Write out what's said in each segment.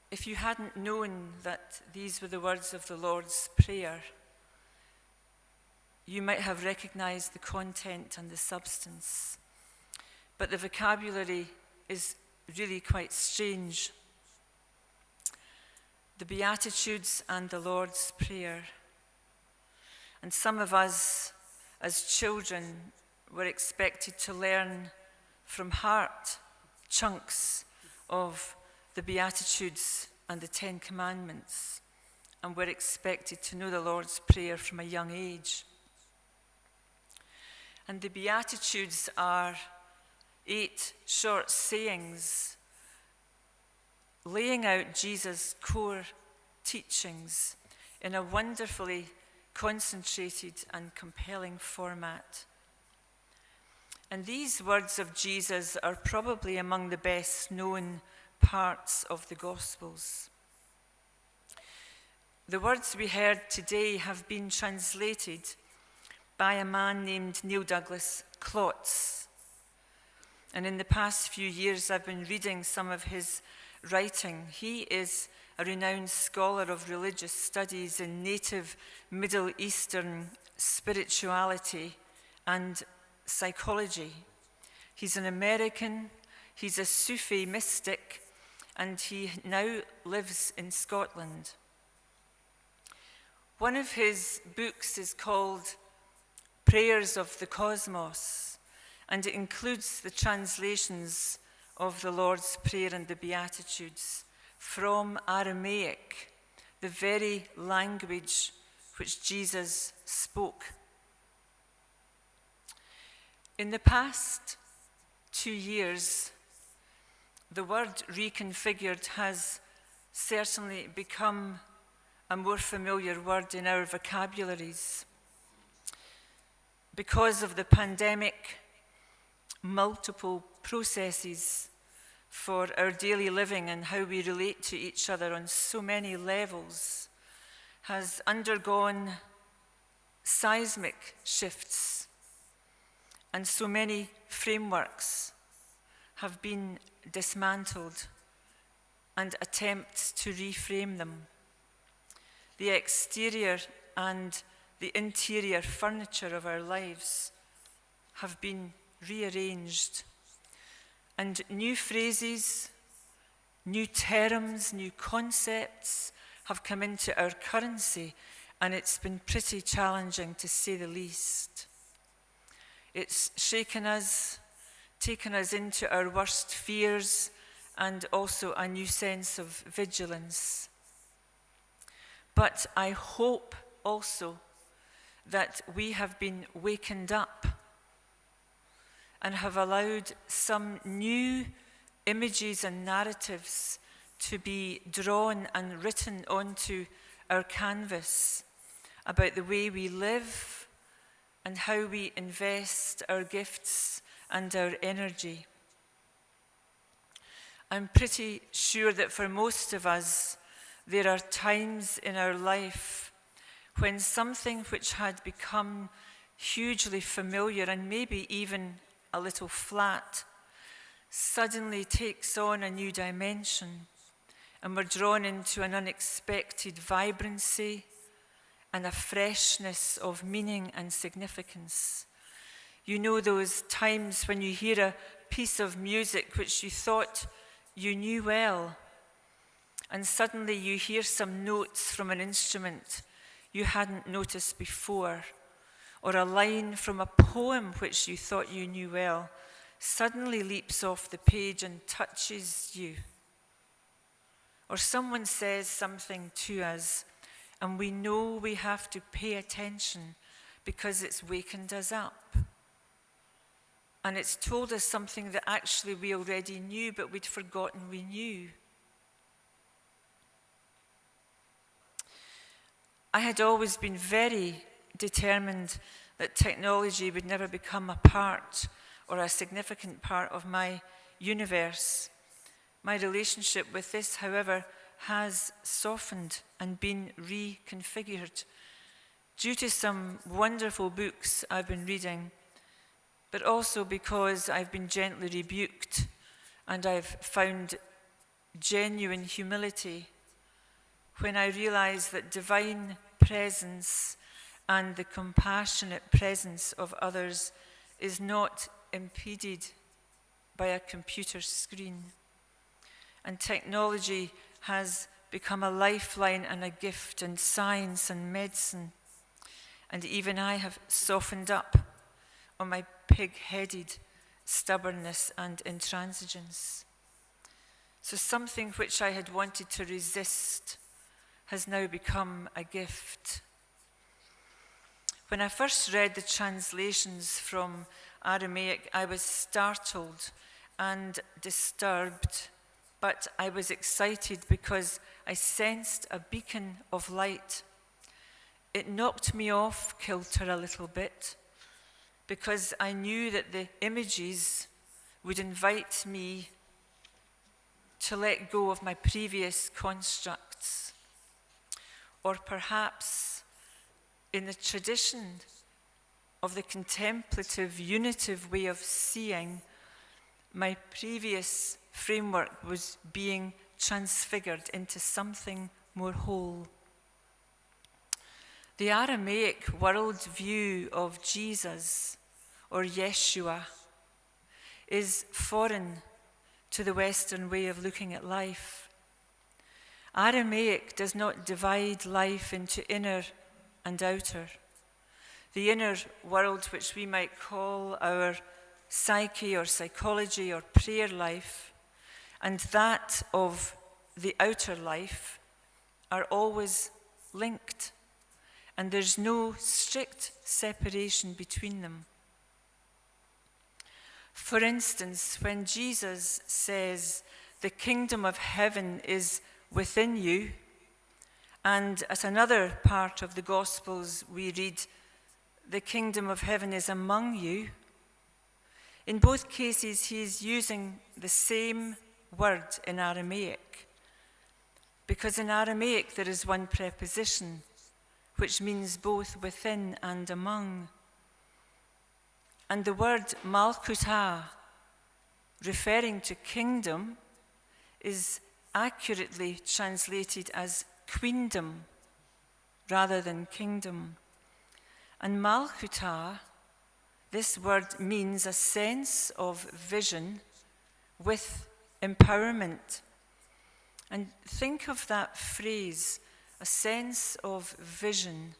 If you hadn't known that these were the words of the Lord's Prayer, you might have recognized the content and the substance. But the vocabulary is really quite strange. The Beatitudes and the Lord's Prayer. And some of us, as children, were expected to learn from heart chunks of the Beatitudes and the Ten Commandments, and were expected to know the Lord's Prayer from a young age. And the Beatitudes are 8 short sayings laying out Jesus' core teachings in a wonderfully concentrated and compelling format. And these words of Jesus are probably among the best known parts of the Gospels. The words we heard today have been translated by a man named Neil Douglas Klotz. And in the past few years, I've been reading some of his writing. He is a renowned scholar of religious studies in native Middle Eastern spirituality and psychology. He's an American, he's a Sufi mystic, and he now lives in Scotland. One of his books is called Prayers of the Cosmos, and it includes the translations of the Lord's Prayer and the Beatitudes from Aramaic, the very language which Jesus spoke. In the past 2 years, the word reconfigured has certainly become a more familiar word in our vocabularies. Because of the pandemic, multiple processes for our daily living and how we relate to each other on so many levels has undergone seismic shifts, and so many frameworks have been dismantled and attempts to reframe them. The exterior and the interior furniture of our lives have been rearranged, and new phrases, new terms, new concepts have come into our currency, and it's been pretty challenging to say the least. It's shaken us, taken us into our worst fears, and also a new sense of vigilance. But I hope also that we have been wakened up and have allowed some new images and narratives to be drawn and written onto our canvas about the way we live and how we invest our gifts and our energy. I'm pretty sure that for most of us, there are times in our life when something which had become hugely familiar and maybe even a little flat suddenly takes on a new dimension, and we're drawn into an unexpected vibrancy and a freshness of meaning and significance. You know those times when you hear a piece of music which you thought you knew well, and suddenly you hear some notes from an instrument you hadn't noticed before, or a line from a poem which you thought you knew well suddenly leaps off the page and touches you. Or someone says something to us, and we know we have to pay attention because it's wakened us up. And it's told us something that actually we already knew, but we'd forgotten we knew. I had always been very determined that technology would never become a part or a significant part of my universe. My relationship with this, however, has softened and been reconfigured due to some wonderful books I've been reading, but also because I've been gently rebuked and I've found genuine humility when I realize that divine presence and the compassionate presence of others is not impeded by a computer screen. And technology has become a lifeline and a gift in science and medicine. And even I have softened up on my pig-headed stubbornness and intransigence. So something which I had wanted to resist has now become a gift. When I first read the translations from Aramaic, I was startled and disturbed, but I was excited because I sensed a beacon of light. It knocked me off kilter a little bit because I knew that the images would invite me to let go of my previous constructs, or perhaps in the tradition of the contemplative, unitive way of seeing, my previous framework was being transfigured into something more whole. The Aramaic worldview of Jesus, or Yeshua, is foreign to the Western way of looking at life. Aramaic does not divide life into inner and outer. The inner world, which we might call our psyche or psychology or prayer life, and that of the outer life are always linked, and there's no strict separation between them. For instance, when Jesus says, "The kingdom of heaven is within you," and at another part of the Gospels we read, "The kingdom of heaven is among you," in both cases he is using the same word in Aramaic, because in Aramaic there is one preposition which means both within and among. And the word malkuta, referring to kingdom, is accurately translated as queendom rather than kingdom. And malkuta, this word means a sense of vision with empowerment. And think of that phrase, a sense of vision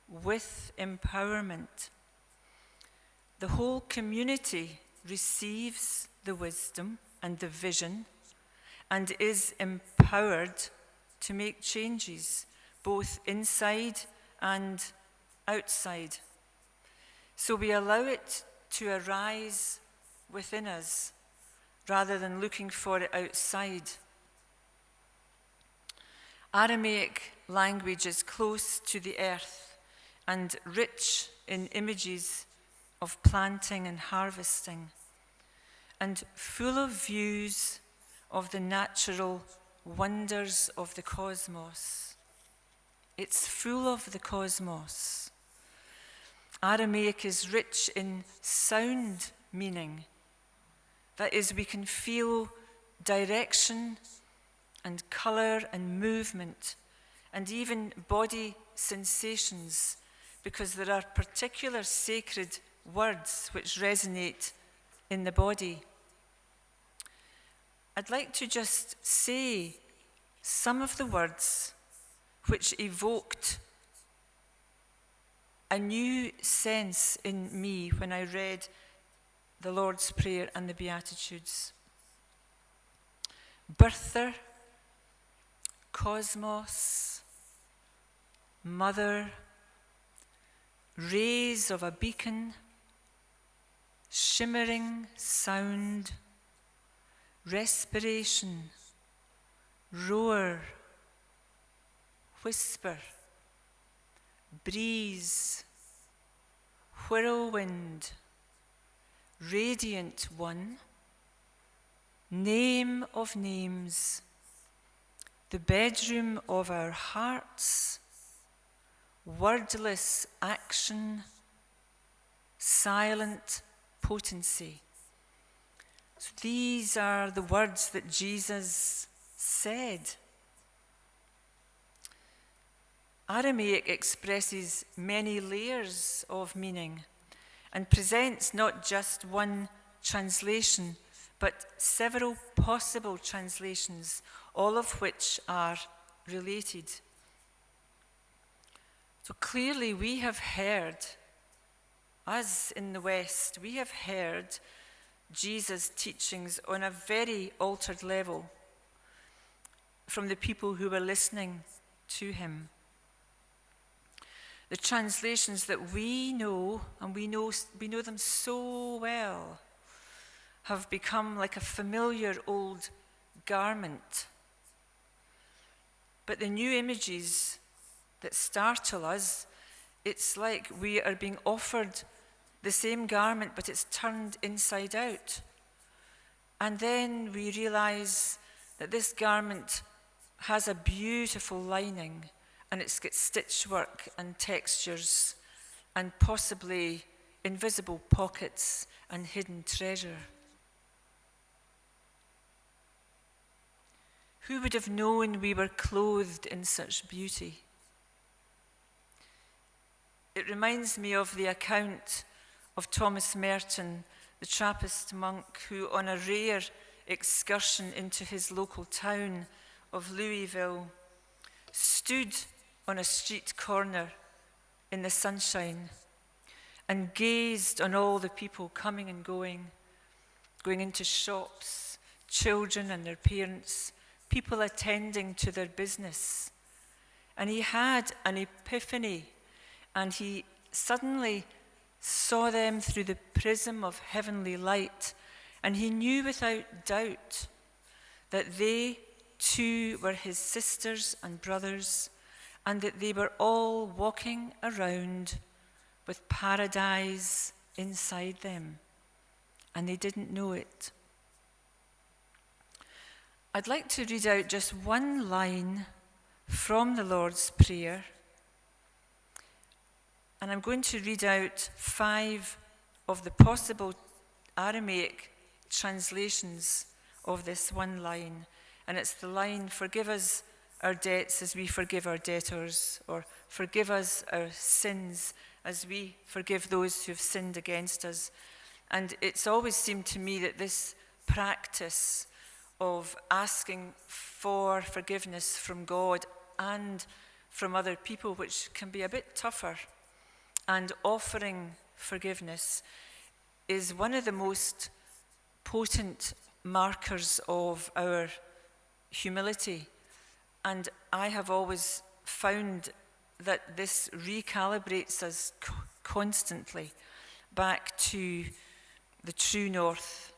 with empowerment. The whole community receives the wisdom and the vision and is empowered to make changes, both inside and outside. So we allow it to arise within us rather than looking for it outside. Aramaic language is close to the earth and rich in images of planting and harvesting, and full of views of the natural wonders of the cosmos. It's full of the cosmos. Aramaic is rich in sound meaning. That is, we can feel direction and color and movement and even body sensations, because there are particular sacred words which resonate in the body. I'd like to just say some of the words which evoked a new sense in me when I read the Lord's Prayer and the Beatitudes. Birther, cosmos, mother, rays of a beacon, shimmering sound, respiration, roar, whisper, breeze, whirlwind, radiant one, name of names, the bedroom of our hearts, wordless action, silent potency. So these are the words that Jesus said. Aramaic expresses many layers of meaning and presents not just one translation, but several possible translations, all of which are related. So clearly we have heard, us in the West, we have heard Jesus' teachings on a very altered level from the people who were listening to him. The translations that we know, and we know them so well, have become like a familiar old garment. But the new images that startle us, it's like we are being offered the same garment, but it's turned inside out. And then we realize that this garment has a beautiful lining, and it's got stitchwork and textures and possibly invisible pockets and hidden treasure. Who would have known we were clothed in such beauty? It reminds me of the account of Thomas Merton, the Trappist monk, who on a rare excursion into his local town of Louisville stood on a street corner in the sunshine and gazed on all the people coming and going into shops, children and their parents, people attending to their business. And he had an epiphany, and he suddenly saw them through the prism of heavenly light, and he knew without doubt that they too were his sisters and brothers, and that they were all walking around with paradise inside them, and they didn't know it. I'd like to read out just one line from the Lord's Prayer, and I'm going to read out 5 of the possible Aramaic translations of this one line. And it's the line, "Forgive us our debts as we forgive our debtors," or "Forgive us our sins as we forgive those who have sinned against us." And it's always seemed to me that this practice of asking for forgiveness from God and from other people, which can be a bit tougher, and offering forgiveness is one of the most potent markers of our humility. And I have always found that this recalibrates us constantly back to the true north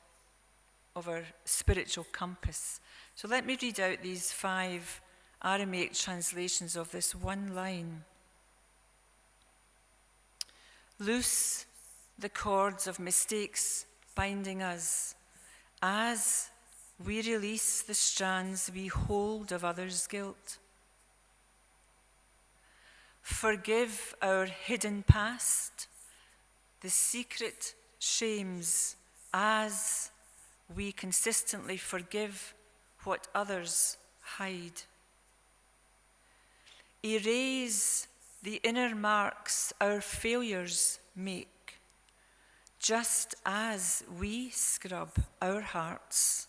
of our spiritual compass. So let me read out these 5 Aramaic translations of this one line. Loose the cords of mistakes binding us, as we release the strands we hold of others' guilt. Forgive our hidden past, the secret shames, as we consistently forgive what others hide. Erase the inner marks our failures make, just as we scrub our hearts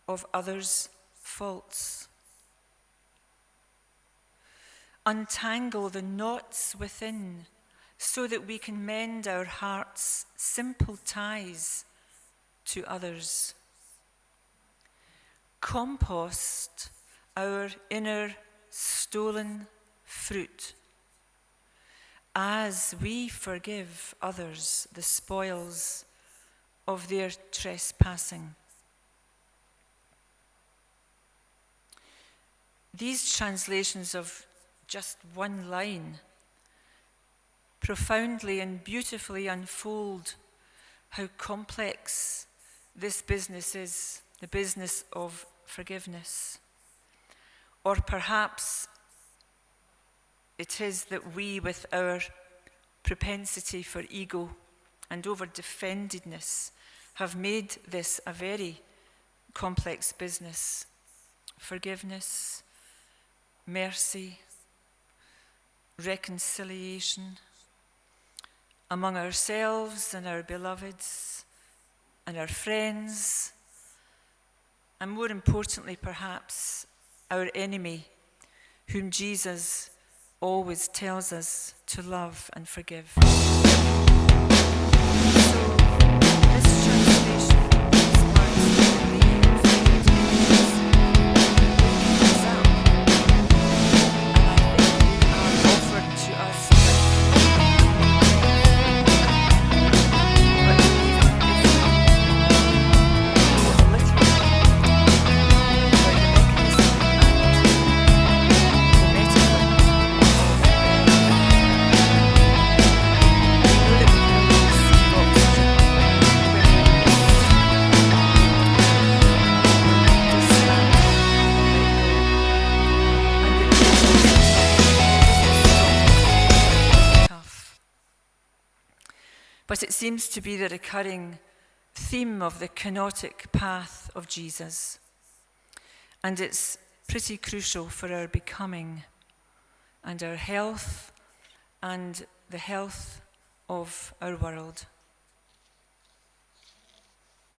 of others' faults. Untangle the knots within so that we can mend our hearts' simple ties to others. Compost our inner stolen fruit as we forgive others the spoils of their trespassing. These translations of just one line profoundly and beautifully unfold how complex this business is, the business of forgiveness. Or perhaps it is that we, with our propensity for ego and over-defendedness, have made this a very complex business forgiveness, mercy, reconciliation among ourselves and our beloveds and our friends, and more importantly, perhaps, our enemy, whom Jesus always tells us to love and forgive. So, this translation marks the infinite images waking us up, and I think they are offered to us. But even if we know a little about the mechanism and the metaphor, know that we can receive oxygen when we just stand and let go, and that Jesus is tough. But it seems to be the recurring theme of the kenotic path of Jesus, and it's pretty crucial for our becoming and our health and the health of our world.